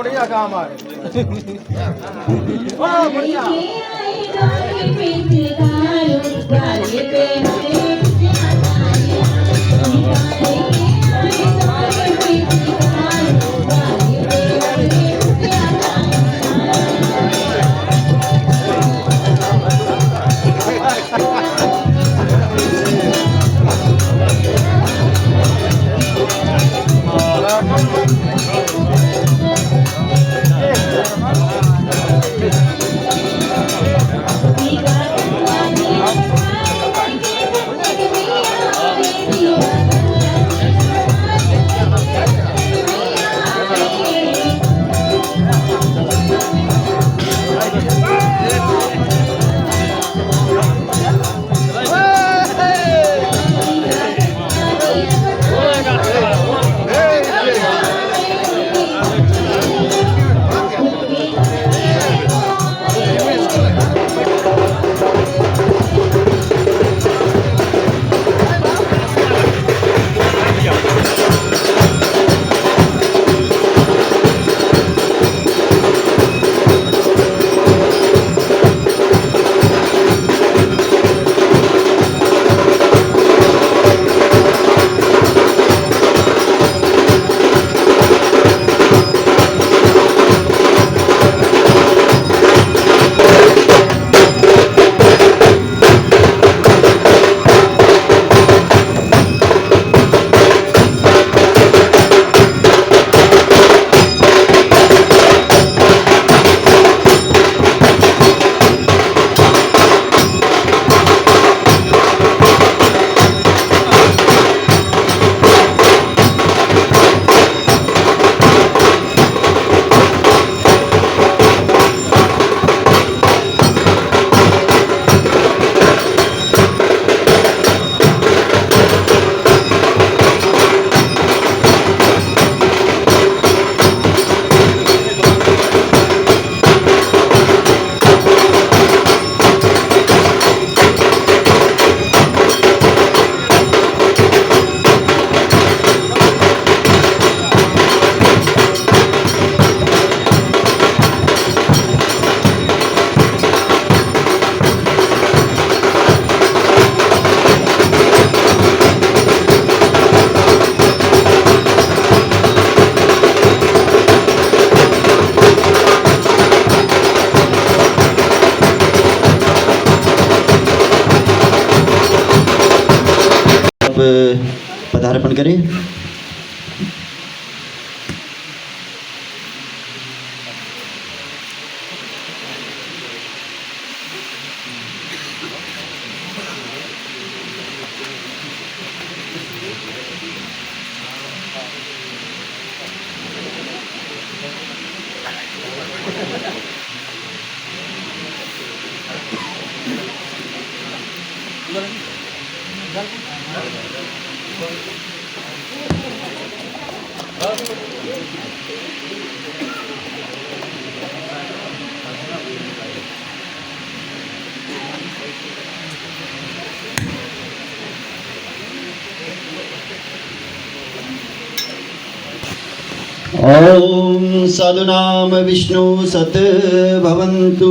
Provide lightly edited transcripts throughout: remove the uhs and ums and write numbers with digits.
बढ़िया काम है। बढ़िया पदार्पण करें। ओम साधुनाम विष्णु सत भवन्तु।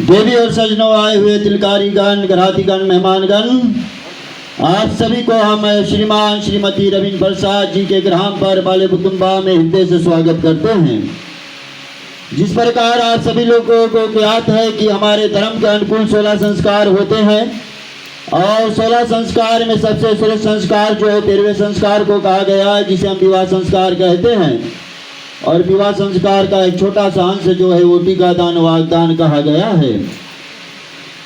देवी और सजनों, आए हुए तिलकारी गण, घराती गण, मेहमान गण, आप सभी को हम श्रीमान श्रीमती रविंद्र प्रसाद जी के ग्राम पर बाले कुटुंबा में हृदय से स्वागत करते हैं। जिस प्रकार आप सभी लोगों को ज्ञात है कि हमारे धर्म के अनुकूल 16 संस्कार होते हैं और 16 संस्कार में सबसे श्रेष्ठ संस्कार जो है 13वें संस्कार को कहा गया है, जिसे हम विवाह संस्कार कहते हैं। और विवाह संस्कार का एक छोटा सा अंश जो है वो टीका दान वागदान कहा गया है।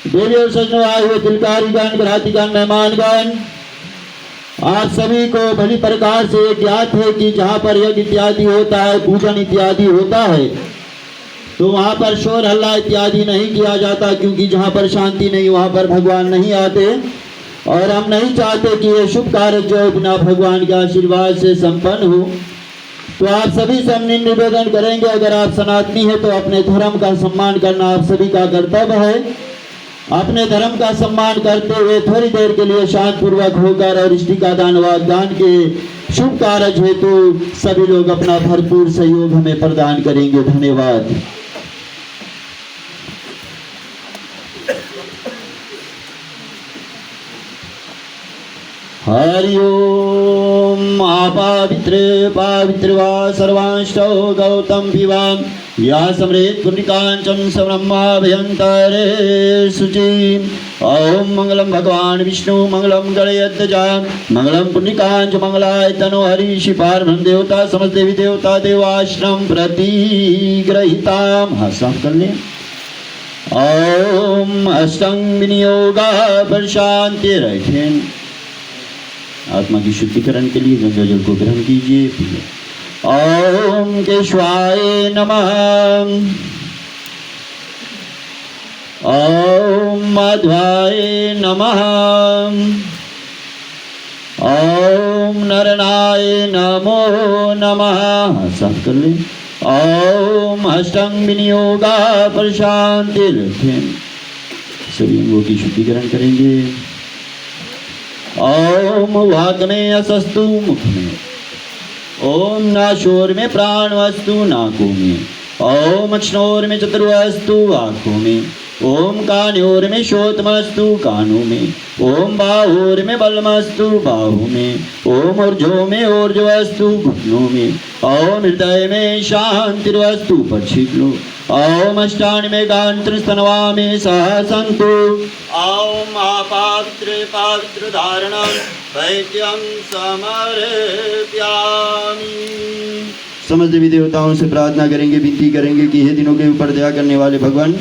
देवी और सजनों, आए हुए तिलकारी गण, घराती गण, मेहमान गण, आप सभी को भली प्रकार से ज्ञात है कि जहाँ पर यज्ञ इत्यादि होता है, पूजन इत्यादि होता है, तो वहाँ पर शोर हल्ला इत्यादि नहीं किया जाता, क्योंकि जहाँ पर शांति नहीं वहाँ पर भगवान नहीं आते। और हम नहीं चाहते कि ये शुभ कार्य जो बिना भगवान के आशीर्वाद से संपन्न हो। तो आप सभी से हम निवेदन करेंगे, अगर आप सनातनी है तो अपने धर्म का सम्मान करना आप सभी का कर्तव्य है। अपने धर्म का सम्मान करते हुए थोड़ी देर के लिए शांत पूर्वक होकर और इष्टिका दान वाग्दान के शुभ कार्य हेतु सभी लोग अपना भरपूर सहयोग हमें प्रदान करेंगे। धन्यवाद। हरि ओम। आपावित्र पावित्र वा सर्वांष्टौ गौतम पिवाम या समृत पुण्यकांचन समब्रह्माभयंतरे शुचि। ओम मंगलम भगवान विष्णु मंगलम गणयध्वजा मंगलम पुण्यकांच मंगलाय तनो हरि श्री पार्वती देवता समस्त देवी देवता देवाश्रम प्रतिग्रहिताम। हाथ कर ले। ओम अष्टंग विनियोगा पर शांति रखें। आत्मा की शुद्धिकरण के लिए गंगा जल को ग्रहण कीजिए, पिए। ओम केशवाय नमः। ओम माधवाय नमः। ओम नरनाय नमो नमः। साफ कर ले। ओम अष्टंग विनियोगा पर शांति रखें। सभी अंगों की शुद्धिकरण करेंगे। ओम वाक में असस्तु मुख में। ओम नाशोर में प्राण वस्तु नाकों में। ओम अक्षनोर में चतुर्वस्तु आँखों में। ओम कान्योर में शोतमस्तु कानों में। ओम बाहोर में बलमस्तु बाहु में। ओम ऊर्जो में ऊर्जवस्तु घुटनों में। ओम हृदय में शांतिर्वस्तु पर छिप लो। ओम अष्टानि में गांत्र स्तनवा में सह संतु। ओम पात्र पात्र धारणं वैद्यं समर्पयामि। समस्त देवी देवताओं से प्रार्थना करेंगे, विनती करेंगे कि हे दिनों के ऊपर दया करने वाले भगवान,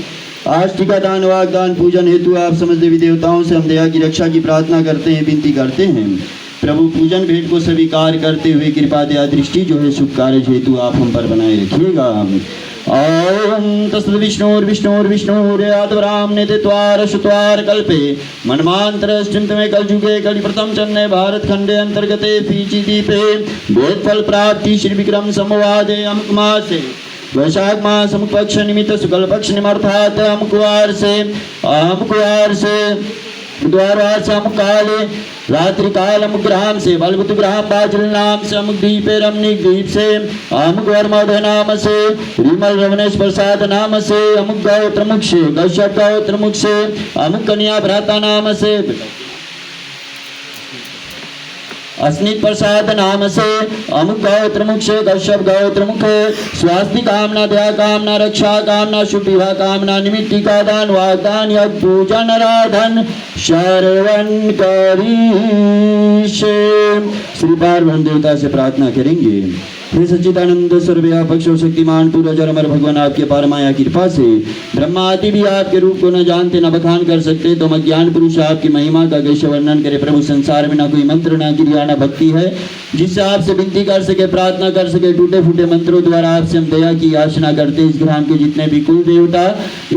आज टीका दान वाग्दान पूजन हेतु आप समस्त देवी देवताओं से हम दया की रक्षा की प्रार्थना करते हैं, विनती करते हैं। प्रभु पूजन भेंट को स्वीकार करते हुए कृपा दया दृष्टि जो है शुभ कार्य हेतु आप हम पर बनाए रखिएगा। ओम तस्विष्णुर्विष्णुर्विष्णुर्यादवराम नित्वार शुत्वार कल्पे मनमांतरश्चिंत में कल जुगे कलि प्रथम चन्ने भारत खंडे अंतर्गते फीची दीपे वेद फल प्राप्ति श्री विक्रम संवादे अमुक मासे वैशाख मास अमुक पक्ष निमित्त शुक्ल पक्ष निमर्थात अमुक वार से द्वारवार से अमुक काले रात्रि काल अमुक ग्राम से बलबुत ग्राम बाजल नाम से अमुक दीपे रमणीक दीप से अमुक वर्मोद नाम से विमल रमनेश प्रसाद नाम से अमुक गौत्र मुख से कश्यप गौत्र मुख से अमुक कन्या भ्राता नाम से अस्नित प्रसाद नाम से अमुक गौत्र मुख से कश्यप गौत्र मुख स्वास्थ्य कामना दया कामना रक्षा कामना शुभ विवाह कामना निमित्त का दान वाग्दान यज्ञ पूजन आराधन श्रवण करीशे। श्री पार्वती देवता से प्रार्थना करेंगे, हे सच्चिदानंद सर्वव्यापक शक्तिमान पूरा जरमर भगवान, आपके पारमाया कृपा से ब्रह्मा आदि भी आपके रूप को न जानते न बखान कर सकते, तो अज्ञान पुरुष आपकी महिमा का कैसे वर्णन करे। प्रभु संसार में न कोई मंत्र न क्रिया न भक्ति है जिससे आपसे विनती कर सके, प्रार्थना कर सके। टूटे फूटे मंत्रों द्वारा आपसे हम दया की याचना करते। इस ग्राम के जितने भी कुल देवता,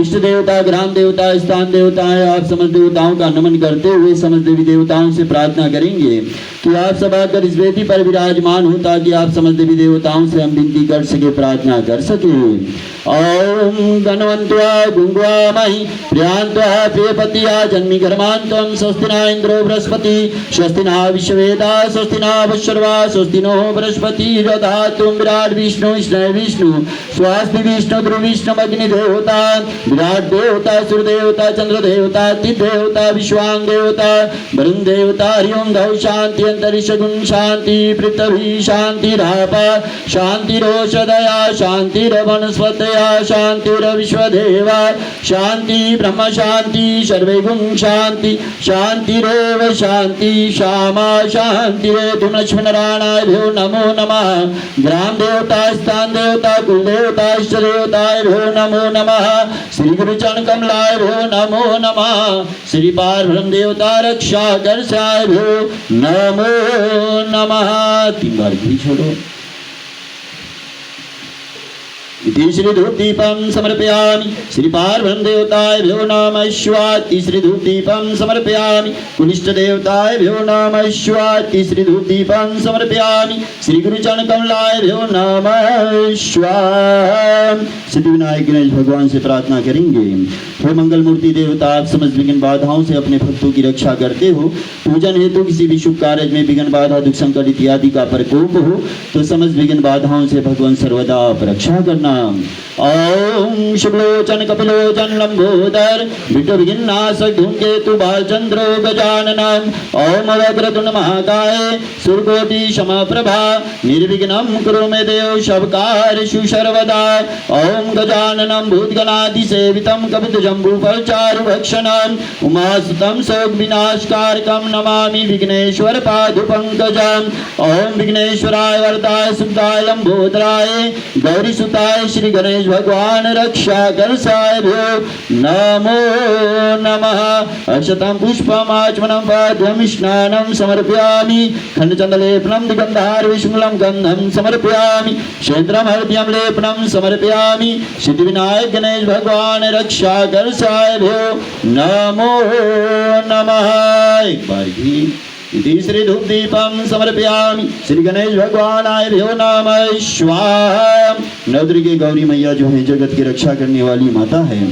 इष्ट देवता, ग्राम देवता, स्थान देवता है, आप समस्त देवताओं का नमन करते हुए समस्त देवी देवताओं से प्रार्थना करेंगे कि आप सब आकर इस वेदी पर विराजमान हो, ताकि आप समस्त देवी देवताओं से हम विनती कर सके, प्रार्थना कर सके। ओम गणवंत्वा गुंगवा मही प्रियांत्वा प्रियपतिया जन्मी गर्मांतम स्वस्ति न इंद्रो बृहस्पति स्वस्ति न विश्ववेदा स्वस्ति न वत्सर्वा स्वस्ति नो बृहस्पति दधातु विराट विष्णु विष्णु स्वास्ति विष्णु ध्रुव विष्णु अग्नि देवता विराट देवता सूर्य देवता चंद्र देवता तिथ देवता विश्वांग देवता वरुण देवता हरिओम गौ शांति अंतरिक्ष गुण शांति पृथ्वी शांति रापा शांतिरोषधया शांतिरवनस्पतया शांतिरविश्वदेवा शांति ब्रह्म शांति सर्वे गुण शांति शांतिरेव शांति श्यामा शांतिरेतु लक्ष्मी नारायणाभ्यो नमो नमः। ग्राम देवता स्थान देवता कुल देवता इष्ट देवताभ्यो नमो नमः। श्री गुरुचरण कमलाभ्यो नमो नमः। श्री पार्वती देवता रक्षा कर्षाभ्यो नमो नमः। 3 बार घी छोड़ो। इति श्री धूपदीपं समर्पयामि। श्री पार्वती देवताभ्यो नमः शिवाय। श्री धूपदीपं समर्पयामि। कुलिष्ठ देवताभ्यो नमः शिवाय। श्री धूपदीपं समर्पयामि। श्री गुरुचरण कमलाभ्यो नमः शिवाय। सिद्धिविनायक गणेश भगवान से प्रार्थना करेंगे। हे मंगल मूर्ति देवता, आप समस्त विघ्न बाधाओं से अपने भक्तों की रक्षा करते हो। पूजन हेतु किसी भी शुभ कार्य में विघ्न बाधा दुख संकट इत्यादि का प्रकोप हो तो समस्त विघ्न बाधाओं से भगवान सर्वदा आप रक्षा करना। ओम शुभलोचन कपिलोचन लंबोदर विष्णु विघ्नाशक धूमकेतु बालचंद्रो गजाननम। ओम वक्रतुंड महाकाय सूर्यकोटि समप्रभा निर्विघ्नं कुरु मे देव सब कार्येषु सर्वदा। ओम गजाननं भूतगणादिसेवितं कपितजम्बूफलचारुभक्षणं उमासुतं शोकविनाशकारकं नमामि विघ्नेश्वर पादुपङ्कजम्। ओम विघ्नेश्वराय वरदाय सुताय लंबोदराय गौरीसुताय श्री गणेश भगवान रक्षा करसायभ्यो नमो नमः। अक्षतं पुष्पम् आचमनं पाद्यं स्नानं समर्पयामि। खण्डचन्दलेपनं दिगन्धारविशुमलं गन्धं समर्पयामि। क्षेत्रं हृदयं लेपनं समर्पयामि। सिद्धिविनायक गणेश भगवान रक्षा करसायभ्यो नमो नमः। एक बार भी इति श्री धूपदीपं समर्पयामि। श्री गणेश भगवानाभ्यो नमः शिवाय। नवदुर्गे गौरी मैया जो है जगत की रक्षा करने वाली माता है,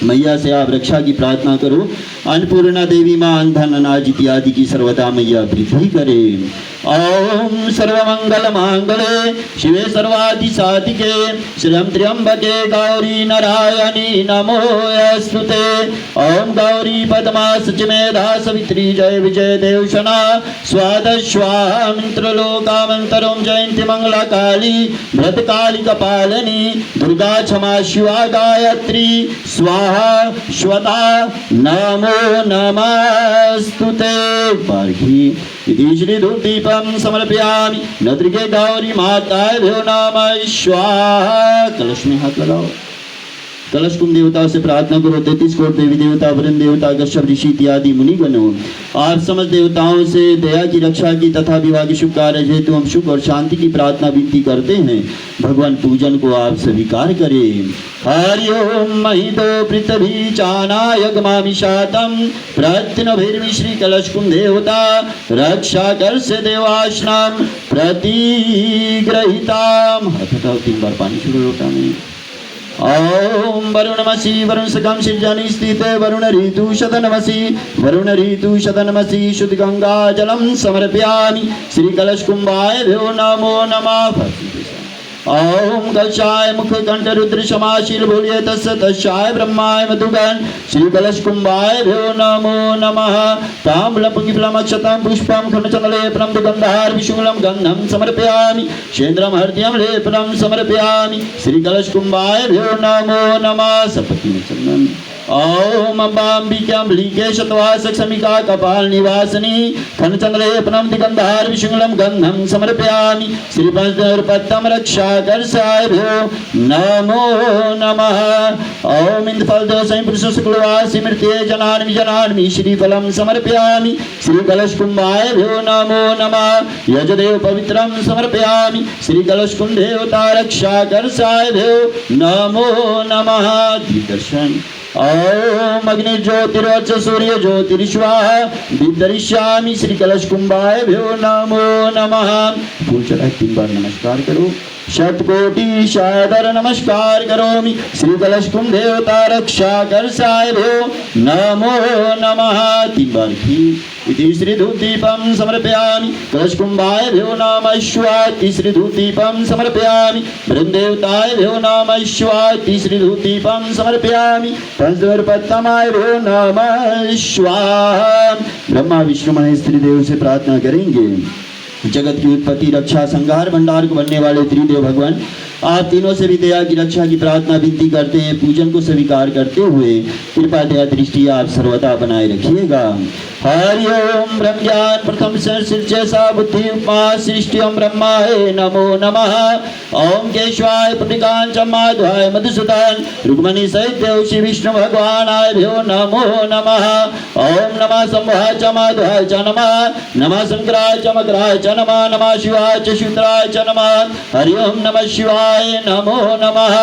मैया से आप रक्षा की प्रार्थना करो। अन्नपूर्णा देवी मां धन अनाज इत्यादि की सर्वदा मैया वृद्धि करे। ओम सर्वमंगल मांगले शिवे सर्वादि साधिके श्रियं त्र्यंबके गौरी नारायणी नमोस्तुते। ओम गौरी पद्मा सचिमेधा सवित्री जय विजय देवशना स्वादश्वामित्रलोकामंतरं जयंती मंगला काली भद्रकाली कपालिनी दुर्गा क्षमा शिवा गायत्री स्वाहा स्वता नमो नमस्तुते। पार्घी इति श्री धूपदीपं समर्पयामि। नवदुर्गे गौरी माताभ्यो नमः स्वाहा। कलश में हाथ लगाओ। कलश कुंभ देवता से प्रार्थना करो। 33 कोट देवी देवता वरुण देवता कश्यप ऋषि इत्यादि मुनिगणों आप समस्त देवताओं से दया की रक्षा की तथा विवाह के शुभ कार्य हेतु हम सुख और शांति की प्रार्थना विनती करते हैं। भगवान पूजन को आप स्वीकार करें। हरि ओम महितो पृथ्वी चानाय गमामि शातम प्रत्यनभिर्मि श्री कलश कुंभ देवता रक्षा कर से देवाश्रम प्रतिग्रहिताम। हाथ उठाओ, 3 बार पानी छोड़ो लोटा में। ओम वरुणमसि वरुण सकम शिवजनि स्थिते वरुण ऋतु शतनमसि वरुण ऋतु शतनमसि शुद्ध गंगा जलम समर्पयामि। श्री कलश कुंभायभ्यो नमो नमः। ओम कलशाय मुख कंठ रुद्र समाशील भूल्ये तस्य तस्याय ब्रह्माय मधुगण श्री कलश कुंभायभ्यो नमो नमः। ताम्बूलं पुष्पं अक्षतं पुष्पं खण्डचन्दलेपनं गन्धार विशुमलं गन्धं समर्पयामि। क्षेत्रं हृदयं लेपनं समर्पयामि। श्री कलश कुंभायभ्यो नमो नमः। सपति चंदन। ओम अम्बाम्बिकाम्बलिके शतवासक समिका कपाल निवासिनी खण्डचन्दलेपनं दिगन्धार विशुमलं गन्धं समर्पयामि। श्री पंचदशपत्रं रक्षा करसायभ्यो नमो नमः। ओम इंद्रफलदोषं पुरुष शुक्लवासी मृत्ये जनान्मि श्रीफलं समर्पयामि। श्री कलश कुंभायभ्यो नमो नमः। यजदेव पवित्रं समर्पयामि। श्री कलश कुंभ देवता रक्षा करसायभ्यो नमो नमः। दीर्घदर्शन। ओम अग्नि ज्योतिर्वच सूर्य ज्योतिर्श्वाहा विदरिष्यामि। श्री कलश कुंभायभ्यो नमो नमः। फूल चढ़ाए 3 बार नमस्कार करो। शतकोटि सादर नमस्कार करोमि। श्री कलश कुंभ देवता रक्षा करसायभ्यो नमो नमः। 3 बार की इति श्री धूपदीपं समर्पयामि। कलश कुंभायभ्यो नमः शिवाय। श्री धूपदीपं समर्पयामि। ब्रह्मदेवताभ्यो नमः शिवाय। श्री धूपदीपं समर्पयामि। पंचदशपत्रमायभ्यो नमः शिवाय। ब्रह्मा विष्णु महेश त्रिदेव से प्रार्थना करेंगे। जगत की उत्पत्ति रक्षा संहार भंडार को बनने वाले त्रिदेव भगवान आप तीनों से भी दया की रक्षा की प्रार्थना विनती करते हैं। पूजन को स्वीकार करते हुए कृपा दया दृष्टि आप सर्वदा बनाए रखिएगा। हरि ओम ब्रह्म ज्ञान प्रथम सा बुद्धि उपमा सृष्टि ओम ब्रह्माय नमो नमः। ओम केशवाय पुण्यकांच माधवाय मधुसूदन रुक्मणी सहित श्री विष्णु भगवानाभ्यो नमो नमः। ओम नमः शंभुवाय च माधवाय च नमः। नमः शंकराय च मकराय च नमः। नमः शिवाय च शूद्राय च नमः। हरि ओम नमः शिवाय देवाय नमो नमः।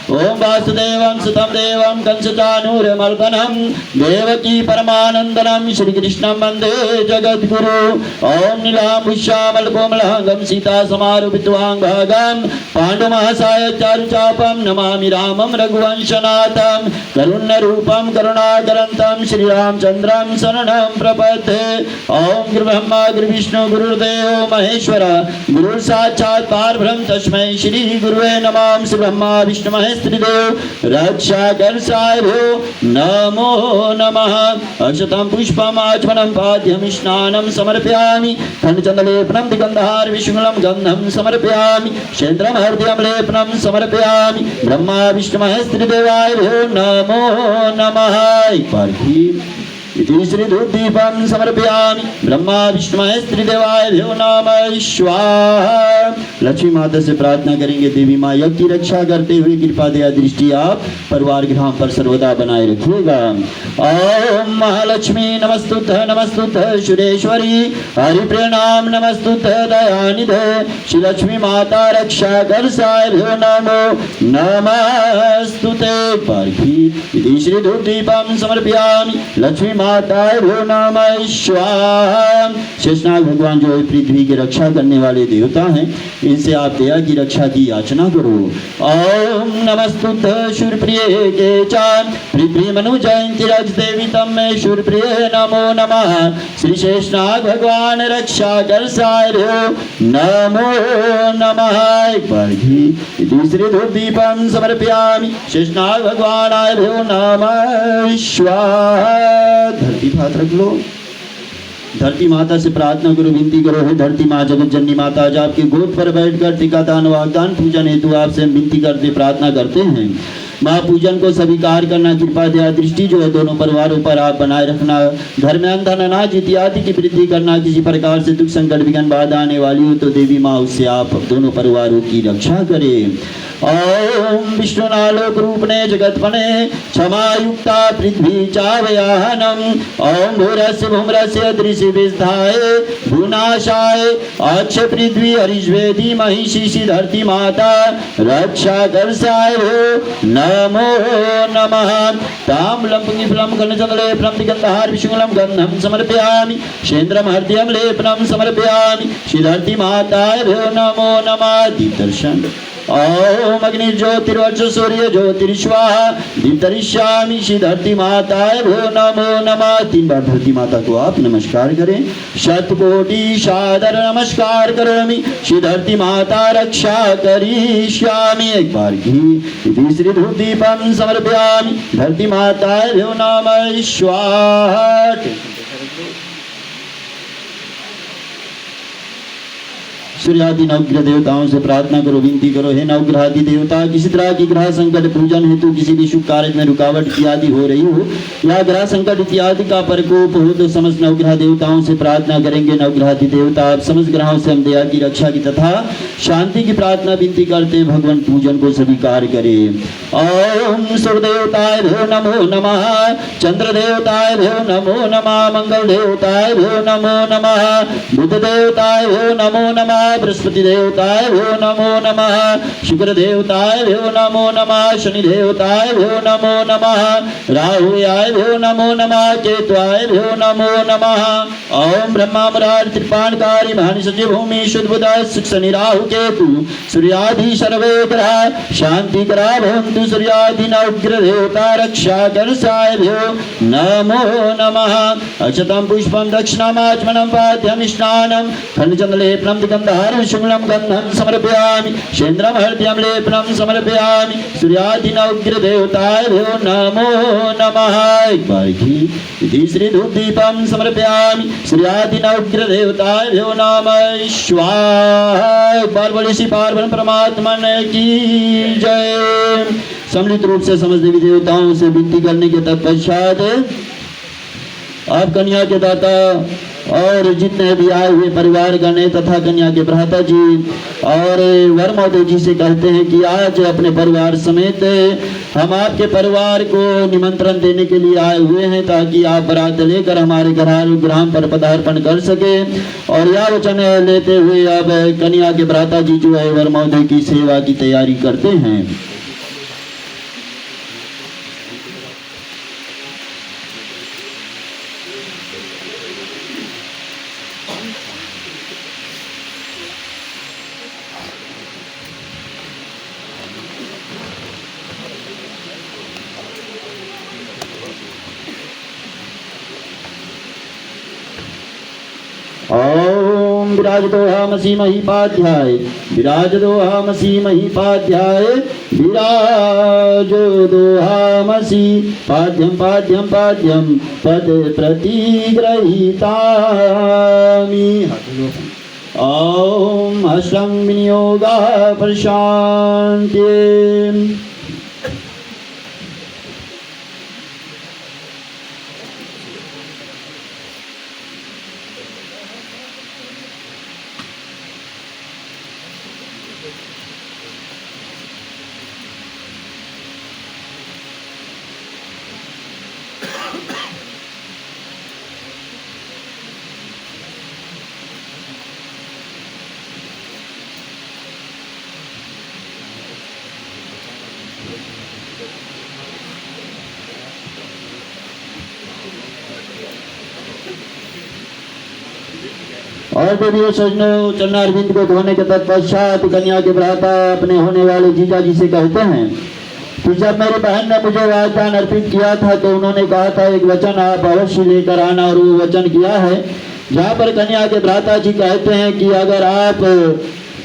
ओम वासुदेवं सुतं देवं कंसचानूरमर्दनं देवकी परमानंदनं श्री कृष्णं वंदे जगद्गुरु। ओम नीलाम्बुश्यामलकोमलांगं सीता समारूपितवांगं पाण्डुमहासाय चारुचापं नमामि रामं रघुवंशनाथं करुण्यरूपं करुणाकरन्तं श्रीरामचन्द्रं शरणं प्रपद्ये। ओम गुरु ब्रह्मा गुरु विष्णु गुरुदेव महेश्वर गुरु साक्षात् परब्रह्म तस्मै श्री गुरुवे नमः। श्री ब्रह्मा विष्णु महेश त्रिदेव रक्षा कर्षाय नमो नमः। अक्षतं पुष्पम् आचमनं पाद्यं स्नानं समर्पयामि खण्डचन्दलेपनं दिगन्धहार विशुंगलं गन्धं समर्पयामि शेन्द्रं हृदयं लेपनं समर्पयामि ब्रह्मा विष्णु महेश त्रिदेवाय नमो नमः। एक बार फिर इति श्री धूपदीपं समर्पयामि ब्रह्मा विष्णु महेश त्रिदेवाय नमः स्वाहा। लक्ष्मी माता से प्रार्थना करेंगे देवी माँ यज्ञ की रक्षा करते हुए कृपा दया दृष्टि आप परिवार ग्राम पर सर्वदा बनाए रखिएगा। ओम महालक्ष्मी नमस्तुत सुरेश्वरी हरि प्रणाम नमस्तुत दयानिधे श्री लक्ष्मी माता रक्षा कर नमो नमस्तुते। इति श्री धूपदीपं समर्पयामि लक्ष्मी माताय नमः स्वाहा। शेषनाग भगवान जो पृथ्वी की रक्षा करने वाले देवता हैं इनसे आप दया की रक्षा की याचना करो। ओम नमस्तुत शूरप्रिय के चान पृथ्वी मनु जयंती रज देवी तम में शूरप्रिय नमो नमः। श्री शेषनाग भगवान रक्षा कर नमो नमः। एक बार दूसरे धूपदीपं समर्पयामि शेषनाग भगवानाय नमः स्वाहा। धरती हाथ रख लो। धरती माता से प्रार्थना करो विनती करो है धरती माँ जगत जननी माता आज आपके गोद पर बैठकर टीकादान वागदान पूजन हेतु आपसे हम विनती करते प्रार्थना करते हैं। माँ पूजन को स्वीकार करना कृपा दया दृष्टि जो है दोनों परिवारों पर आप बनाए रखना। घर में अंधन अनाज इत्यादि की वृद्धि करना। किसी प्रकार से दुख संकट विघ्न बाधा आने वाली हो तो देवी माँ उससे आप दोनों परिवारों की रक्षा करें। ओम विष्णुनालोक रूपने जगत्पने क्षमा युक्ता पृथ्वी चावयाहनम ओम भूरस्य भूम्रस्य दृशि विस्थाय भूनाशाय अक्ष पृथ्वी हरिष्वेदी महिषी धरती माता रक्षा कर्षाय नमो नमः। ताम्बूलं पुंगिफलं कर्णचन्दले फलं दिगन्धहार विशुंगलं गन्धं समर्पयामि शेन्द्रं हृदयं लेपनं समर्पयामि श्री धरती माताय नमो नमः। दीप दर्शन। ओम अग्नि ज्योतिर्वर्च सूर्य ज्योतिर्स्वाहा दीप्तरिष्यामि श्री धरती माताय नमो नमः। 3 बार धरती माता को आप नमस्कार करें। शतकोटि सादर नमस्कार करोमि श्री धरती माता रक्षा करिष्यामि। एक बार तीसरी धूपदीपं समर्पयामि धरती माताय नमः स्वाहा। सूर्यादि नवग्रह देवताओं से प्रार्थना करो विनती करो हे नवग्रहादि देवता किसी तरह की ग्रह संकट पूजन हेतु किसी भी शुभ कार्य में रुकावट इत्यादि हो रही हो या ग्रह संकट इत्यादि का प्रकोप हो तो समस्त नवग्रह देवताओं से प्रार्थना करेंगे। नवग्रहादि देवता आप समस्त ग्रहों से हम दया की रक्षा की तथा शांति की प्रार्थना विनती करते भगवान पूजन को स्वीकार करे। ओम सूर्य देवताय नमो नमः चंद्र देवताय नमो नमः मंगल देवताय नमो नमः बुध देवताय नमो नमः बृहस्पति देवताय नमो नमः शुक्र देवताय नमो नमः शनि देवताय नमो नमः राहुयाय नमो नमः केतुआय नमो नमः। ओम ब्रह्मा मुरारी त्रिपाणकारी महानि सचिव भूमि शुद्ध बुध शनि राहु केतु सूर्यादि सर्वे ग्रह शांति करा भवन्तु सूर्यादि नवग्रह देवता रक्षा कर्षाय नमो नमः। अक्षतं पुष्पं दक्षिणामाचमनं पाद्यं स्नानं खण्डचन्दलेपनं दिगन्धहार विशुंगलं गन्धं समर्पयामि शेन्द्रं हृदयं लेपनं समर्पयामि सूर्यादि नवग्रह देवताय नमो नमः। एक बार श्री धूपदीपं समर्पयामि सूर्यादि नवग्रह देवताय नमः स्वाहा। एक बार बोलिए श्री पार्वती परमात्मा की जय। सम्मिलित रूप से समस्त देवी देवताओं से विनती करने के तत्पश्चात आप कन्या के दाता और जितने भी आए हुए परिवार गण तथा कन्या के भ्राता जी और वर महोदय जी से कहते हैं कि आज अपने परिवार समेत हम आपके परिवार को निमंत्रण देने के लिए आए हुए हैं ताकि आप बारात लेकर हमारे ग्राम पर पदार्पण कर सके। और यह वचन लेते हुए अब कन्या के भ्राता जी जो है वर महोदय की सेवा की तैयारी करते हैं। ओम विराजदोहामसि महीपाध्याय विराजदोहामसि महीपाध्याय विराजदोहामसि पाद्यं पाद्यं पाद्यं पद प्रतिग्रहीतामि। ओम हर्षं विनियोगा प्रशान्त्ये। और देवियों सजनों चरणारविंद को धोने के तत्पश्चात कन्या के भ्राता अपने होने वाले जीजा जी से कहते हैं कि जब मेरी बहन ने मुझे वाग्दान अर्पित किया था तो उन्होंने कहा था एक वचन आप अवश्य लेकर आना, और वो वचन किया है जहाँ पर कन्या के भ्राता जी कहते हैं कि अगर आप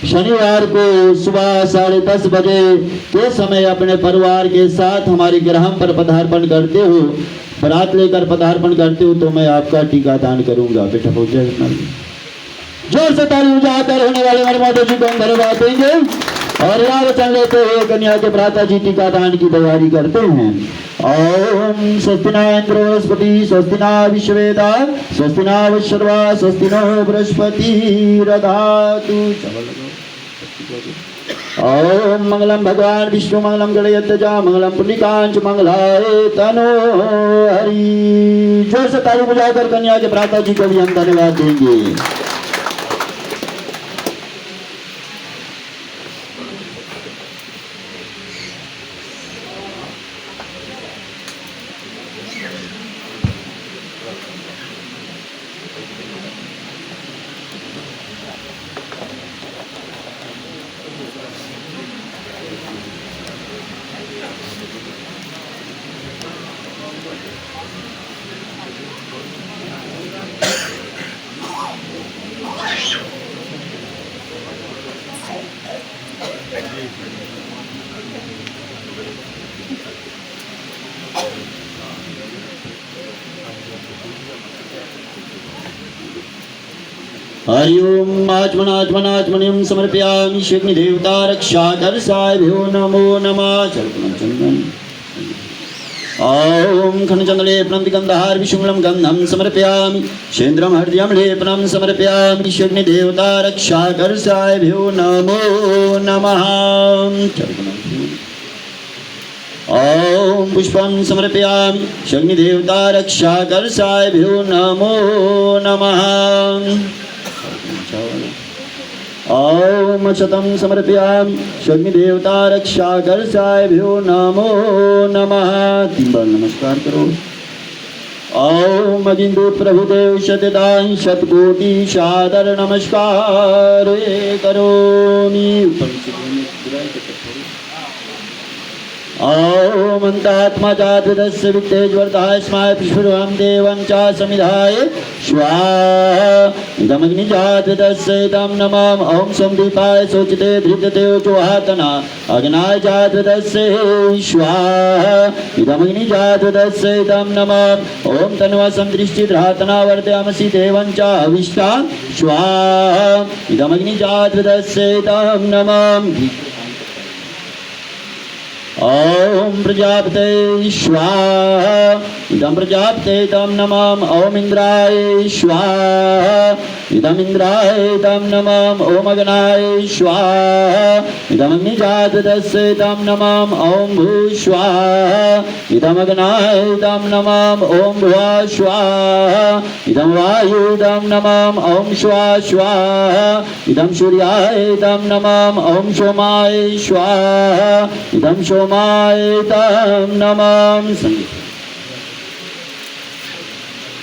शनिवार को सुबह 10:30 बजे के समय अपने परिवार के साथ हमारे ग्राम पर पदार्पण करते हो, बारात लेकर पदार्पण करते हो, तो मैं आपका टीका दान करूंगा। बेटा हो जाए जोर से ताली बजाकर होने वाले वर महोदय जी को हम धन्यवाद देंगे। और यहाँ वचन लेते हुए कन्या के भ्राता जी टीका दान की तैयारी करते हैं। ओम स्वस्ति न इंद्रो बृहस्पति स्वस्ति न विश्ववेदा स्वस्ति न विश्ववा स्वस्ति नो बृहस्पतिर्दधातु। ओम मंगलम भगवान विष्णु मंगलम गणयतजा मंगलम पुण्यकांच मंगलाय तनो हरि। जोर से ताली बजाकर कन्या के भ्राता जी को भी हम धन्यवाद देंगे। हरि ओम आचमनाचमनाचमनिं समर्पयामि शग्निदेवता रक्षाकर्षाभ्यो नमो नमः। ओम खनचंद्रलेपनं गंधहार विशुंगलं गंधं समर्पयामि शेन्द्रं हृदयं लेपनं समर्पयामि शग्निदेवता रक्षाकर्षाभ्यो नमो नमः। ओम पुष्पं समर्पयामि शग्निदेवता रक्षाकर्षाभ्यो नमो नमः। ओम शतं समर्पयामि शग्निदेवता रक्षाकर्षाभ्यो नमो नमः। 3 बार नमस्कार करो। ओम अगिंदु प्रभुदेव शतदां शतकोटि सादर नमस्कार करोमि। ओम अंतात्मा जातवेदस्य वित्तेज्वर्धाय स्माय पुष्पं देवं च समिधाय स्वाहा इदमग्नि जातवेदस्य इदं नमः। ओम संदीपाय सोचिते धृतदेव चोहातना अग्नाय जातवेदस्य स्वाहा इदमग्नि जातवेदस्य इदं नमः। ओम तन्वा संदृष्टिध्रातना वर्धयामसि देवं च अविष्टा स्वाहा इदमग्नि जातवेदस्य इदं नमः। ओम प्रजापते स्वाहा इदं प्रजापते तं नमः ओम इंद्राय स्वाहा इदं इंद्राय तं नमः ओम अग्नाय स्वाहा इदं अग्निजातस्य तं नमः ओम भू स्वाहा इदं अग्नाय तं नमः ओम भुवा स्वाहा इदं वायु तं नमः ओम स्वाहा स्वाहा इदं सूर्याय तं नमः ओम सोमाय स्वाहा इदं सोमाय तं नमः।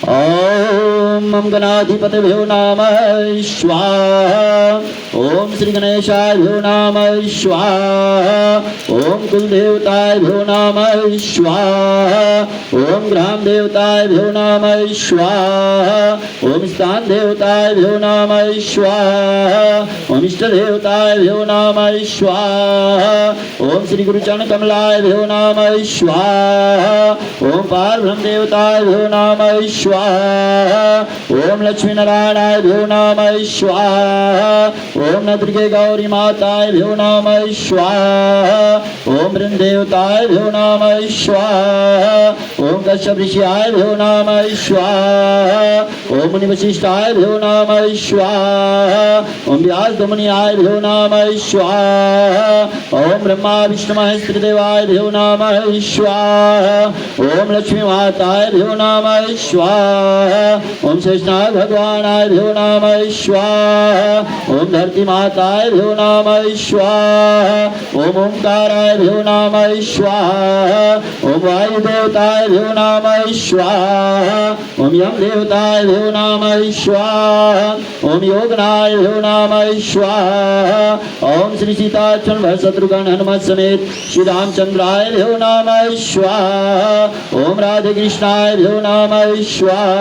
ओम गणाधिपतिभ्यो नमः स्वाहा ओम श्री गणेशाभ्यो नमः स्वाहा ओम कुलदेवताभ्यो नमः स्वाहा ओम ग्राम देवताभ्यो नमः स्वाहा ओम स्थान देवताभ्यो नमः स्वाहा ओम इष्ट देवताभ्यो नमः स्वाहा ओम श्री गुरुचरण कमलाभ्यो नमः स्वाहा ओम पारब्रह्म देवताभ्यो नमः स्वाहा ओम लक्ष्मी नारायणाभ्यो नमः स्वाहा ओम नद्रिके गौरी माताभ्यो नमः स्वाहा ओम वृंदेवताभ्यो नमः स्वाहा ओम कश्यप ऋषिभ्यो नमः स्वाहा ओम मुनि वशिष्ठाभ्यो नमः स्वाहा ओम व्यास मुनिभ्यो नमः स्वाहा ओम ब्रह्मा विष्णु महेश देवाभ्यो नमः स्वाहा ओम लक्ष्मी माताभ्यो नमः स्वाहा ओम शेषनाग भगवानाभ्यो नमः स्वाहा ओम धरती माताभ्यो नमः स्वाहा ओम ओंकाराभ्यो नमः स्वाहा ओम वायु देवताभ्यो नमः स्वाहा ओम यम देवताभ्यो नमः स्वाहा ओम योगनाभ्यो नमः स्वाहा ओम श्री सीताचरण भरत शत्रुघ्न हनुमत समेत श्री रामचंद्राभ्यो नमः स्वाहा ओम राधे कृष्णाभ्यो नमः स्वाहा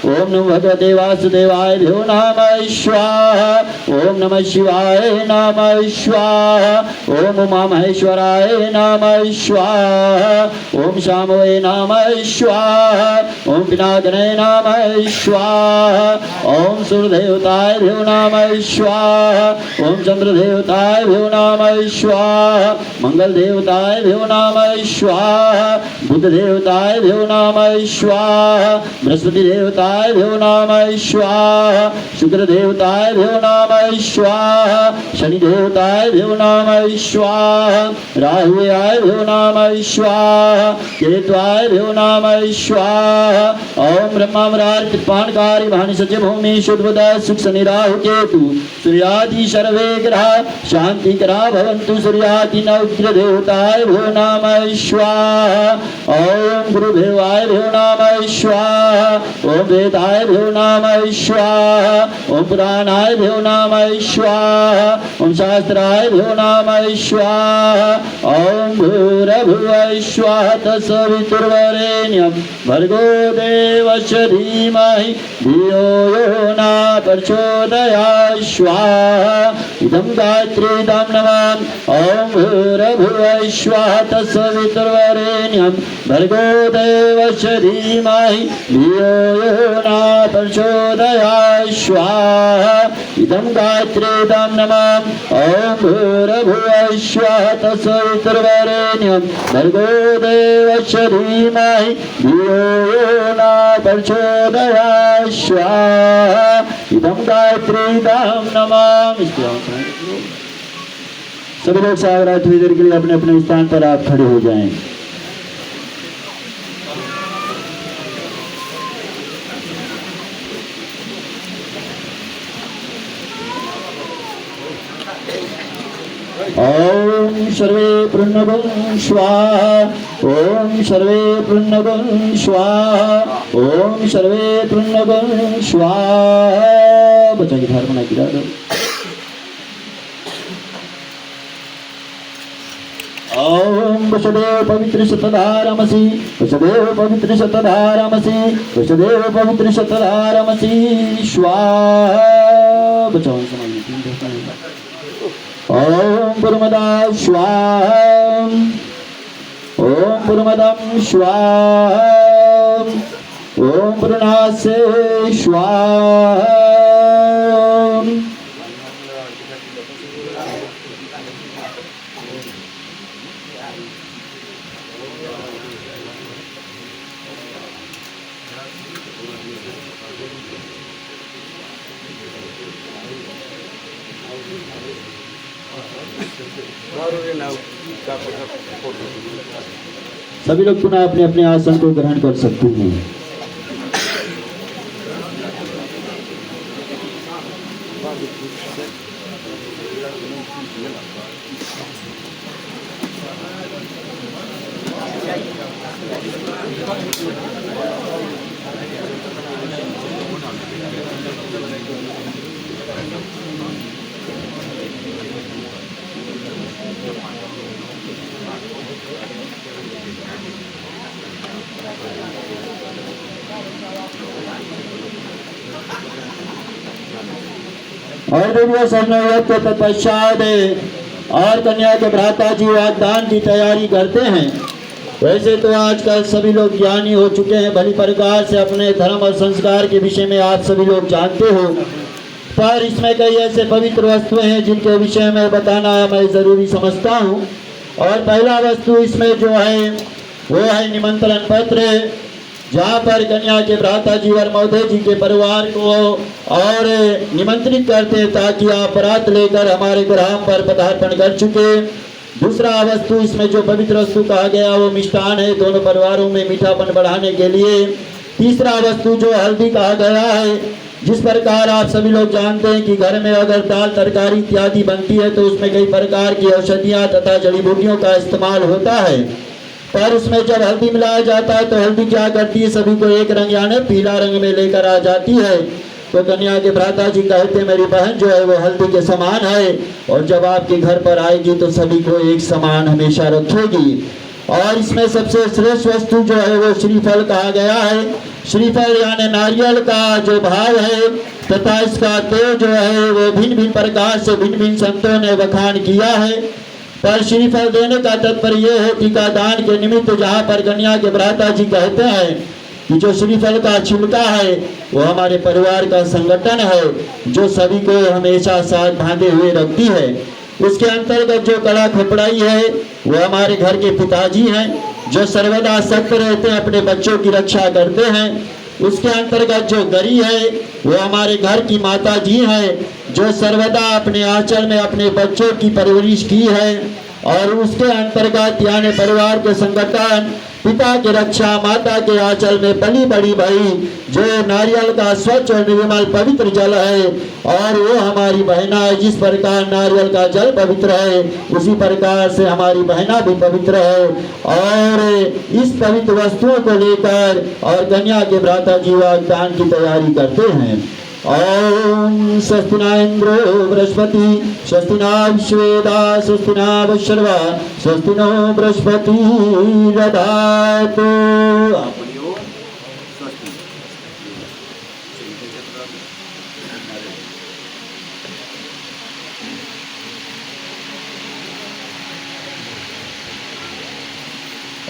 ओम नमो भगवते वासुदेवाभ्यो नमः स्वाहा ओम नमः शिवाय नमः स्वाहा ओम उमा महेश्वराय नमः स्वाहा ओम शामवे नमः स्वाहा ओम पिनाकने नमः स्वाहा ओम सूर्यदेवताभ्यो नमः स्वाहा ओम चंद्रदेवताभ्यो नमः स्वाहा मंगल देवताभ्यो नमः स्वाहा बुध देवताभ्यो नमः स्वाहा बृहस्पति देवताभ्यो नमः स्वाहा शुक्र देवताभ्यो नमः स्वाहा शनि देवताभ्यो नमः स्वाहा राहुभ्यो नमः स्वाहा केतुभ्यो नमः स्वाहा ओम ब्रह्मावरार कृपाणकारी भानि सच्च भूमि शुद्धबुध सुख शनि राहु केतु सूर्यादि सर्वे ग्रह शांति करा भवन्तु सूर्यादि नवग्रह देवताभ्यो नमः स्वाहा ओम गुरुदेवाभ्यो नमः स्वाहा ओम वेदाभ्यो नमः स्वाहा ओम पुराणाभ्यो नमः स्वाहा ओम शास्त्राभ्यो नमः स्वाहा ओम भूर्भुवः स्वः तत्सवितुर्वरेण्यं भर्गो देवस्य धीमहि धियो यो न प्रचोदयात् स्वाहा इदं गायत्रीदं नमः ओम भूर्भुवः स्वः तत्सवितुर्वरेण्यं भर्गो देवस्य धीमहि धियो यो न प्रचोदयात् स्वाहा इदं गायत्रीदं नमः ओम भूर्भुवः स्वः तत्सवितुर्वरेण्यं भर्गो देवस्य धीमहि धियो यो न प्रचोदयात् स्वाहा इदं गायत्रीदं नमः। सभी लोग सागरात हुई देर के लिए अपने अपने स्थान पर आप खड़े हो जाएं। ओम सर्वे प्रणगं स्वाहा ओम सर्वे प्रणगं स्वाहा ओम सर्वे प्रणगं स्वाहा। बच्चा की धार बना गिरा दो। ओम वसुदेव पवित्र शतधारमसि वसुदेव पवित्र शतधारमसि वसुदेव पवित्र शतधारमसि स्वाहा। बचाओ समाज ओम पुरमदा स्वाहा ओम पुरमदं स्वाहा ओम पुरनासे स्वाहा। सभी लोग पुनः अपने अपने आसन को ग्रहण कर सकते हैं। और देवियों सर्वोत्तम के तत्पश्चात और कन्या के भ्राता जी वागदान की तैयारी करते हैं। वैसे तो आजकल सभी लोग ज्ञानी हो चुके हैं, भली प्रकार से अपने धर्म और संस्कार के विषय में आप सभी लोग जानते हो, पर इसमें कई ऐसे पवित्र वस्तुएं हैं जिनके विषय में बताना मैं ज़रूरी समझता हूँ। और पहला वस्तु इसमें जो है वो है निमंत्रण पत्र, जहाँ पर कन्या के भ्राता जी और महोदय जी के परिवार को और निमंत्रित करते हैं ताकि आप रात लेकर हमारे ग्राम पर पदार्पण कर चुके। दूसरा वस्तु इसमें जो पवित्र वस्तु कहा गया वो मिष्ठान है, दोनों परिवारों में मीठापन बढ़ाने के लिए। तीसरा वस्तु जो हल्दी कहा गया है, जिस प्रकार आप सभी लोग जानते हैं कि घर में अगर दाल तरकारी इत्यादि बनती है तो उसमें कई प्रकार की औषधियाँ तथा जड़ी बूटियों का इस्तेमाल होता है, पर उसमें जब हल्दी मिलाया जाता है तो हल्दी क्या करती है, सभी को एक रंग यानी पीला रंग में लेकर आ जाती है। तो कन्या के भ्राता जी कहते हैं मेरी बहन जो है वो हल्दी के समान है और जब आपके घर पर आएगी तो सभी को एक समान हमेशा रखेगी। और इसमें सबसे श्रेष्ठ वस्तु जो है वो श्रीफल कहा गया है। श्रीफल यानी नारियल का जो भाव है तथा इसका तेल जो है वो भिन्न भिन्न प्रकार से भिन्न भिन्न संतों ने बखान किया है। पर श्रीफल देने का तात्पर्य यह है टीका दान के निमित्त, जहाँ पर कन्या के भ्राता जी कहते हैं कि जो श्रीफल का छिलका है वो हमारे परिवार का संगठन है जो सभी को हमेशा साथ बांधे हुए रखती है। उसके अंतर्गत जो कड़ा खपड़ाई है वो हमारे घर के पिताजी हैं जो सर्वदा सत्य रहते हैं, अपने बच्चों की रक्षा करते हैं। उसके अंतर्गत जो गरी है वो हमारे घर की माता जी हैं जो सर्वदा अपने आंचल में अपने बच्चों की परवरिश की है। और उसके अंतर्गत यानी परिवार के संगठन पिता की रक्षा माता के आंचल में पली बड़ी भाई जो नारियल का स्वच्छ और निर्मल पवित्र जल है, और वो हमारी बहना है। जिस प्रकार नारियल का जल पवित्र है उसी प्रकार से हमारी बहना भी पवित्र है। और इस पवित्र वस्तुओं को लेकर और कन्या के भ्राता जी वागदान की तैयारी करते हैं। ओम स्वस्ति न इंद्रो बृहस्पति स्वस्ति न विश्वेदा स्वस्ति न वैश्रवा स्वस्ति नो बृहस्पति दधातु।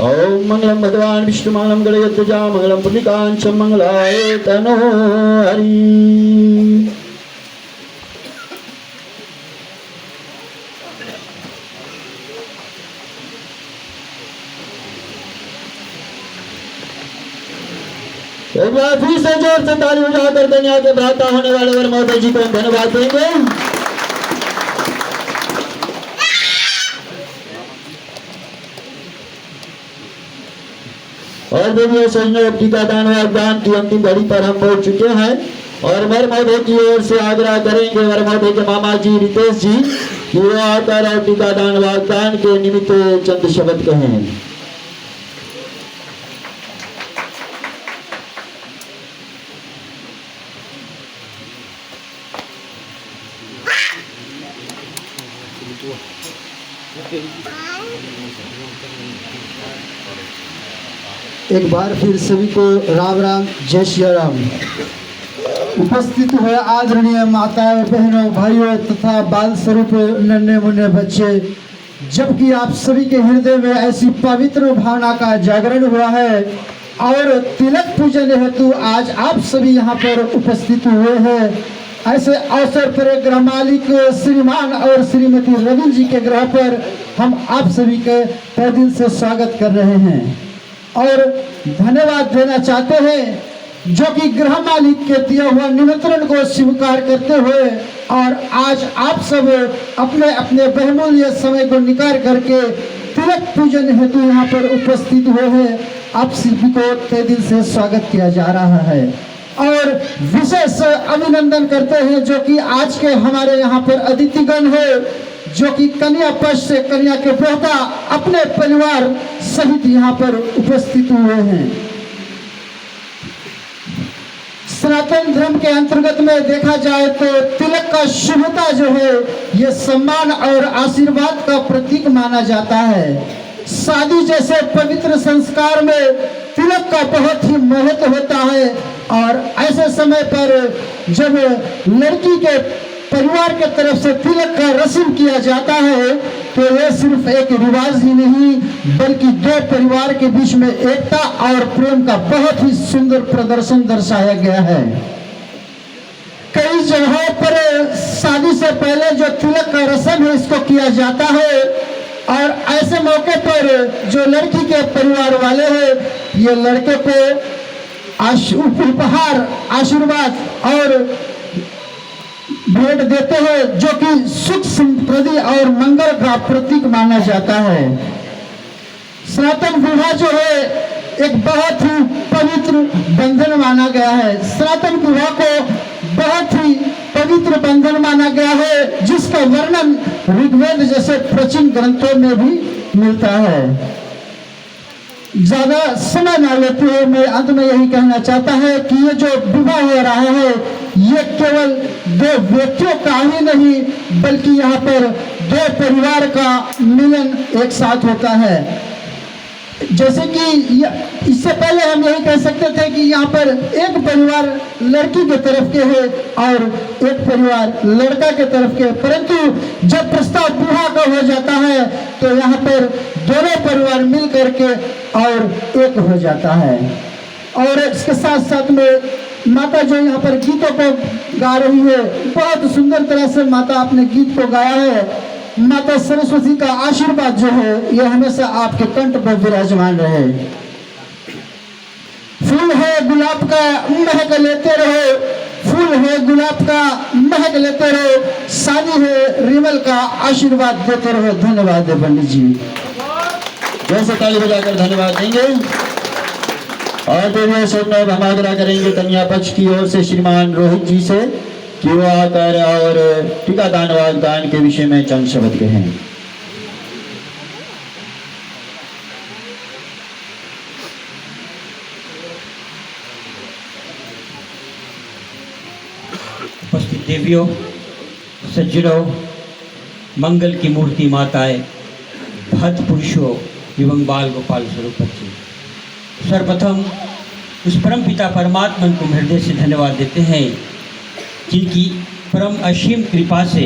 ओम मंगलम भगवान विष्णु मंगलम गणयध्वजा मंगलम पुण्यकांचम मंगलाय तनो हरि। एक बार फिर से जोर से ताली बजाकर कन्या के भ्राता होने वाले वर महोदय जी को धन्यवाद देंगे। और देवी सजनों टीकादान वागदान की अंतिम घड़ी पर हम पहुंच चुके हैं और वर महोदय की ओर से आग्रह करेंगे वर महोदय के मामा जी रितेश जी कि वो आकर और टीकादान वागदान के निमित्त चंद शब्द कहें। एक बार फिर सभी को राम राम जय श्री राम। उपस्थित हुए आदरणीय माताओं बहनों भाइयों तथा बाल स्वरूप नन्हे मुन्ने बच्चे, जबकि आप सभी के हृदय में ऐसी पवित्र भावना का जागरण हुआ है और तिलक पूजन हेतु आज आप सभी यहाँ पर उपस्थित हुए हैं, ऐसे अवसर पर गृह मालिक श्रीमान और श्रीमती रविंद्र जी के ग्रह पर हम आप सभी के तहे दिल से स्वागत कर रहे हैं और धन्यवाद देना चाहते हैं जो कि गृह मालिक के दिया हुआ निमंत्रण को स्वीकार करते हुए और आज आप सब अपने अपने बहुमूल्य समय को निकाल करके तिलक पूजन हेतु यहाँ पर उपस्थित हुए हैं। आप सभी को तहे दिल से स्वागत किया जा रहा है और विशेष अभिनंदन करते हैं जो कि आज के हमारे यहाँ पर अतिथिगण है, जो कि कन्या पक्ष से कन्या के पोता अपने परिवार सहित यहाँ पर उपस्थित हुए हैं। सनातन धर्म के अंतर्गत में देखा जाए तो तिलक का शुभता जो है ये सम्मान और आशीर्वाद का प्रतीक माना जाता है। शादी जैसे पवित्र संस्कार में तिलक का बहुत ही महत्व होता है और ऐसे समय पर जब लड़की के परिवार के तरफ से तिलक का रस्म किया जाता है तो यह सिर्फ एक रिवाज ही नहीं बल्कि दो परिवार के बीच में एकता और प्रेम का बहुत ही सुंदर प्रदर्शन दर्शाया गया है। कई जगहों पर शादी से पहले जो तिलक का रस्म है इसको किया जाता है और ऐसे मौके पर जो लड़की के परिवार वाले हैं ये लड़के को उपहार आशीर्वाद और भेंट देते हैं जो कि सुख समृद्धि और मंगल का प्रतीक माना जाता है। सनातन विवाह जो है एक बहुत ही पवित्र बंधन माना गया है। सनातन विवाह को बहुत ही पवित्र बंधन माना गया है जिसका वर्णन ऋग्वेद जैसे प्राचीन ग्रंथों में भी मिलता है। ज्यादा समय ना लेते हुए मैं अंत में यही कहना चाहता है कि ये जो विवाह हो रहा है ये केवल दो व्यक्तियों का ही नहीं बल्कि यहाँ पर दो परिवार का मिलन एक साथ होता है। जैसे कि इससे पहले हम यही कह सकते थे कि यहाँ पर एक परिवार लड़की के तरफ के है और एक परिवार लड़का के तरफ के, परंतु जब प्रस्ताव विवाह का हो जाता है तो यहाँ पर दोनों परिवार मिल करके और एक हो जाता है। और इसके साथ साथ में माता जो यहाँ पर गीतों को गा रही है बहुत सुंदर तरह से माता अपने गीत को गाया है। माता सरस्वती का आशीर्वाद जो है ये हमेशा आपके कंठ पर विराजमान रहे। फूल है गुलाब का महक लेते रहो, फूल है गुलाब का महक लेते रहो, शादी है रिमल का आशीर्वाद देते रहो। धन्यवाद है पंडित जी। जैसे ताली बजाकर धन्यवाद देंगे और देवी सब हम आग्रह करेंगे कन्या पक्ष की ओर से श्रीमान रोहित जी से कि वो आकर और टीका दान वागदान के विषय में चंद शब्द कहें। उपस्थित देवियों, सज्जनों, मंगल की मूर्ति माताएं, भक्त पुरुषों एवं बाल गोपाल स्वरूप बच्चे, सर्वप्रथम उस परम पिता परमात्मा को हृदय से धन्यवाद देते हैं जिनकी परम असीम कृपा से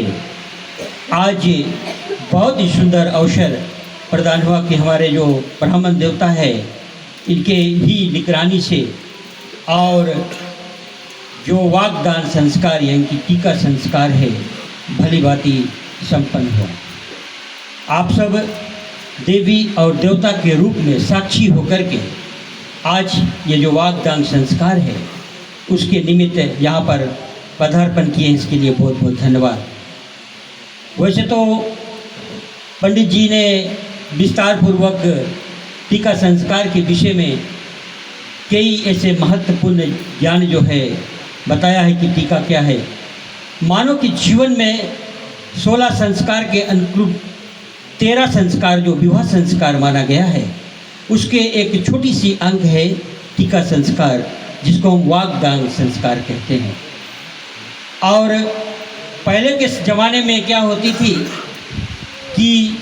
आज ये बहुत ही सुंदर अवसर प्रदान हुआ कि हमारे जो ब्राह्मण देवता है इनके ही निगरानी से और जो वागदान संस्कार यानी कि टीका संस्कार है भली भांति संपन्न हुआ। आप सब देवी और देवता के रूप में साक्षी होकर के आज ये जो वागदान संस्कार है उसके निमित्त यहाँ पर पदार्पण किए, इसके लिए बहुत बहुत धन्यवाद। वैसे तो पंडित जी ने विस्तार पूर्वक टीका संस्कार के विषय में कई ऐसे महत्वपूर्ण ज्ञान जो है बताया है कि टीका क्या है। मानव के जीवन में 16 संस्कार के अनुरूप 13 संस्कार जो विवाह संस्कार माना गया है उसके एक छोटी सी अंग है टीका संस्कार जिसको हम वागदान संस्कार कहते हैं। और पहले के ज़माने में क्या होती थी कि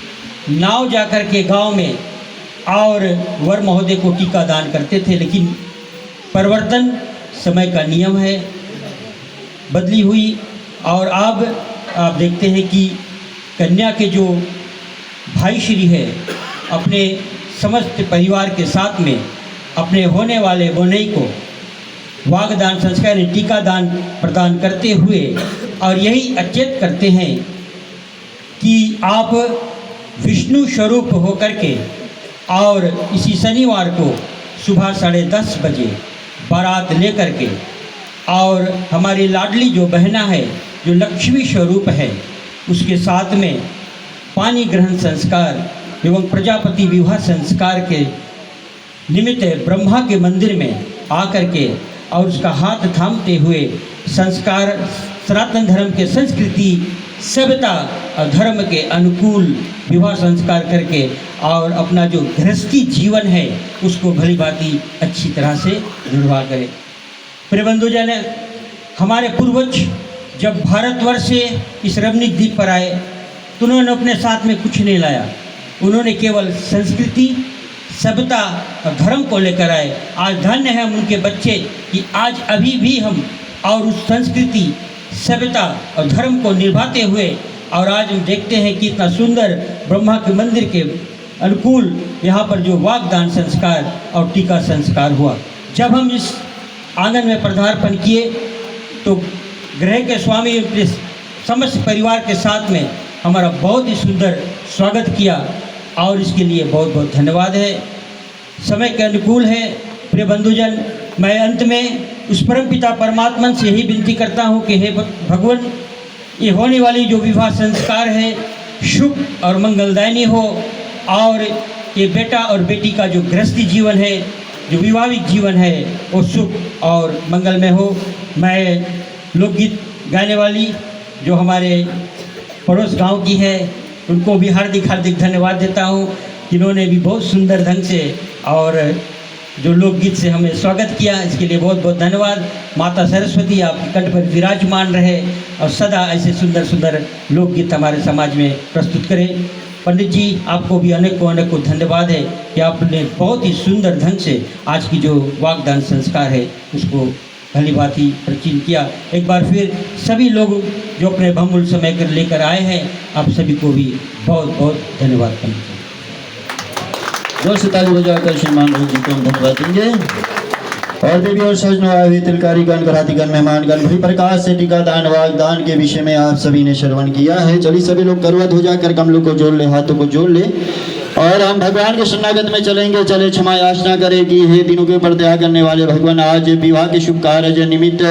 नाव जाकर के गांव में और वर महोदय को टीका दान करते थे, लेकिन परिवर्तन समय का नियम है बदली हुई और अब आप देखते हैं कि कन्या के जो भाई श्री है अपने समस्त परिवार के साथ में अपने होने वाले वनई को वागदान संस्कार टीका दान प्रदान करते हुए और यही अचेत करते हैं कि आप विष्णु स्वरूप होकर के और इसी शनिवार को सुबह 10:30 बजे बारात लेकर के और हमारी लाडली जो बहना है जो लक्ष्मी स्वरूप है, उसके साथ में पानी ग्रहण संस्कार एवं प्रजापति विवाह संस्कार के निमित्त ब्रह्मा के मंदिर में आकर के और उसका हाथ थामते हुए संस्कार सनातन धर्म के संस्कृति सभ्यता और धर्म के अनुकूल विवाह संस्कार करके और अपना जो गृहस्थी जीवन है उसको भली भांति अच्छी तरह से निर्वाह करें। प्रिय बंधुजन, हमारे पूर्वज जब भारतवर्ष से इस रमणीक द्वीप पर आए तो उन्होंने अपने साथ में कुछ नहीं लाया। उन्होंने केवल संस्कृति सभ्यता और धर्म को लेकर आए। आज धन्य है हम उनके बच्चे कि आज अभी भी हम और उस संस्कृति सभ्यता और धर्म को निभाते हुए और आज हम देखते हैं कि इतना सुंदर ब्रह्मा के मंदिर के अनुकूल यहाँ पर जो वागदान संस्कार और टीका संस्कार हुआ। जब हम इस आंगन में पदार्पण किए तो गृह के स्वामी अपने समस्त परिवार के साथ में हमारा बहुत ही सुंदर स्वागत किया और इसके लिए बहुत बहुत धन्यवाद है। समय के अनुकूल है। प्रिय बंधुजन, मैं अंत में उस परम पिता परमात्मा से यही विनती करता हूँ कि हे भगवान, ये होने वाली जो विवाह संस्कार है शुभ और मंगलदायनी हो और ये बेटा और बेटी का जो गृहस्थी जीवन है, जो विवाहिक जीवन है, वो शुभ और मंगलमय हो। मैं लोकगीत गाने वाली जो हमारे पड़ोस गांव की है उनको भी हार्दिक हार्दिक धन्यवाद देता हूं, जिन्होंने भी बहुत सुंदर ढंग से और जो लोकगीत से हमें स्वागत किया, इसके लिए बहुत बहुत धन्यवाद। माता सरस्वती आपके कंठ पर विराजमान रहे और सदा ऐसे सुंदर सुंदर लोकगीत हमारे समाज में प्रस्तुत करें। पंडित जी, आपको भी अनेकों धन्यवाद है कि आपने बहुत ही सुंदर ढंग से आज की जो वागदान संस्कार है उसको भली भांति प्रचीन किया। एक बार फिर सभी लोग जो अपने बहुमूल्य समय कर लेकर आए हैं, आप सभी को भी बहुत बहुत धन्यवाद करते हैं। जोर से ताली बजाकर श्रीमान जी को धन्यवाद देंगे। और देवी और सजनों आए हुए तिलकारीगण, घरातीगण, मेहमानगण, भली प्रकाश से टीकादान वागदान के विषय में आप सभी ने श्रवण किया है। चलिए सभी लोग करवत हो जाकर कमलों को जोड़ ले, हाथों को जोड़ ले और हम भगवान के शरणागत में चलेंगे। चले क्षमा याचना करें कि हे दिनों के ऊपर दया करने वाले भगवान, आज विवाह के शुभ कार्य निमित्त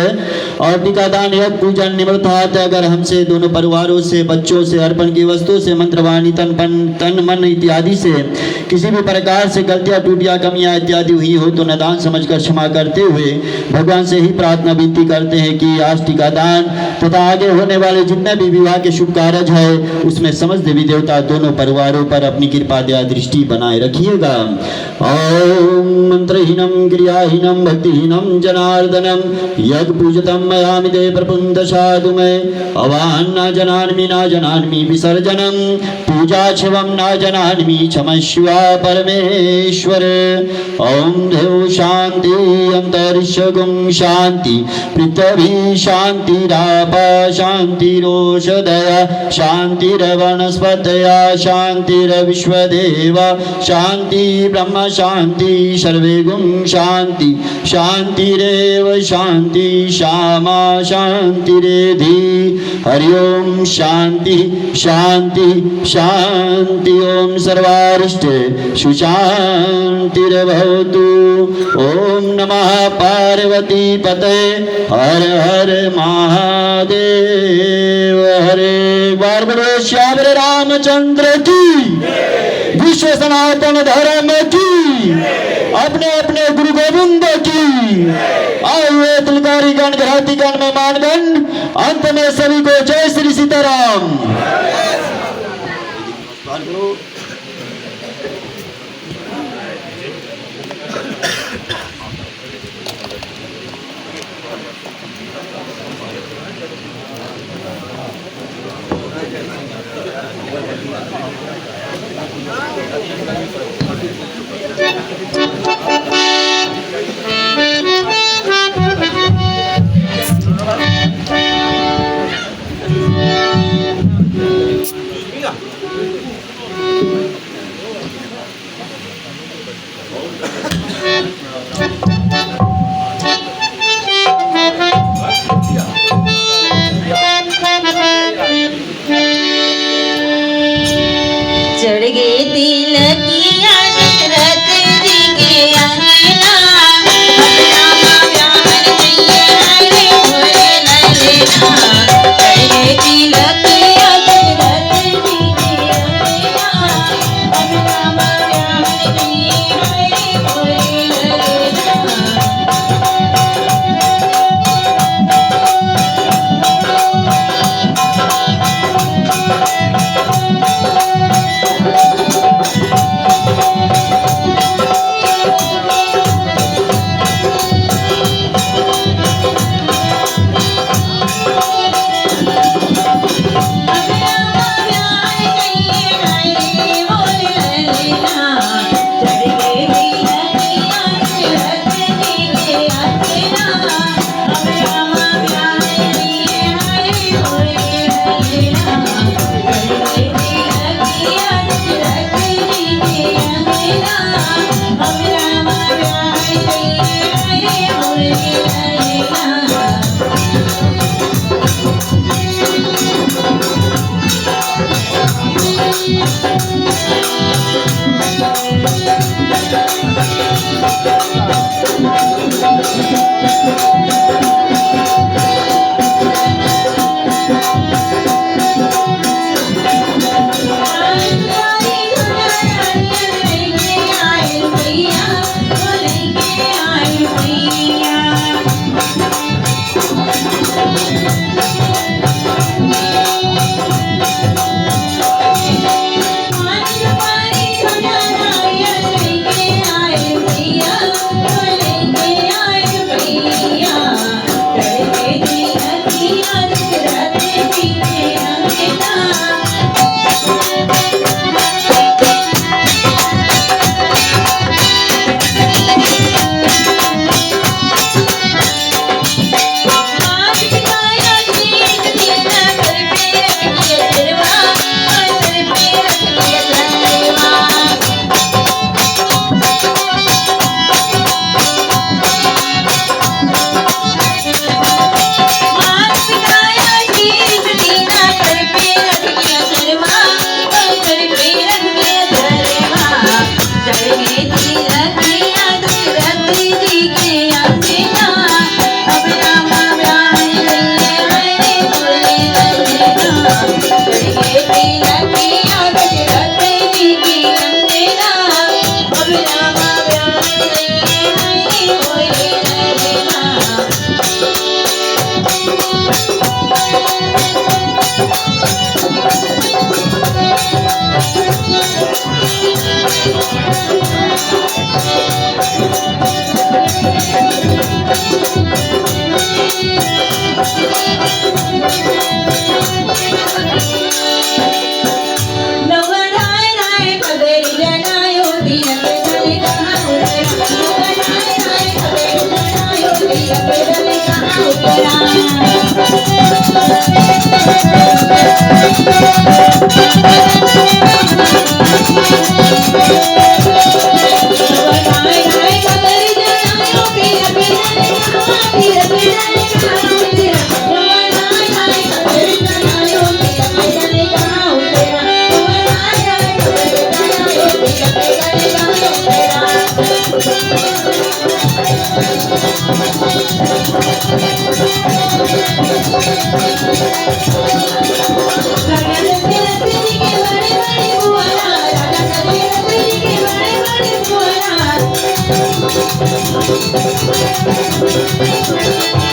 और टीकादान यज्ञ पूजन निमित्त अगर हमसे दोनों परिवारों से, बच्चों से, अर्पण की वस्तु से, मंत्रवाणी, तन मन इत्यादि से किसी भी प्रकार से गलतियां, टूटियां, कमियां इत्यादि हुई हो तो निदान समझकर क्षमा करते हुए भगवान से ही प्रार्थना विनती करते हैं कि आज टीकादान तथा आगे होने वाले जितने भी विवाह के शुभ कार्य है उसमें समस्त देवी देवता दोनों परिवारों पर अपनी कृपा दया दृष्टि बनाए रखिएगा। ओम मंत्रहीनम क्रियाहीनम भक्तिहीनम जनार्दनम यज्ञ पूजतम मयामि दे प्रपुंद साधु में अवाहन न जनान्मी विसर्जनम पूजा शिवम न जनान्मी क्षमस्व परमेश्वर। ओम देव शांति अंतरिक्षगुम शांति पृथ्वी शांति रापा शांतिरोषधया शांतिरवनस्पतया शांतिरविश्वदेवा शांति ब्रह्म शांति सर्वे गुण शांति शांतिरेव शांति श्यामा शांतिरेधि। हरि ओम शांति शांति शांति। ओम सर्वारिष्ट सुशांतिर्भवतु। ओम नमः पार्वती पते हर हर महादेव। हरे बार बोलो श्याम रामचंद्र की, विश्व सनातन धर्म की, अपने अपने गुरु गोविंद की। आए हुए तिलकारीगण, घरातीगण, मेहमानगण, अंत में सभी को जय श्री सीताराम। Thank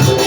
you.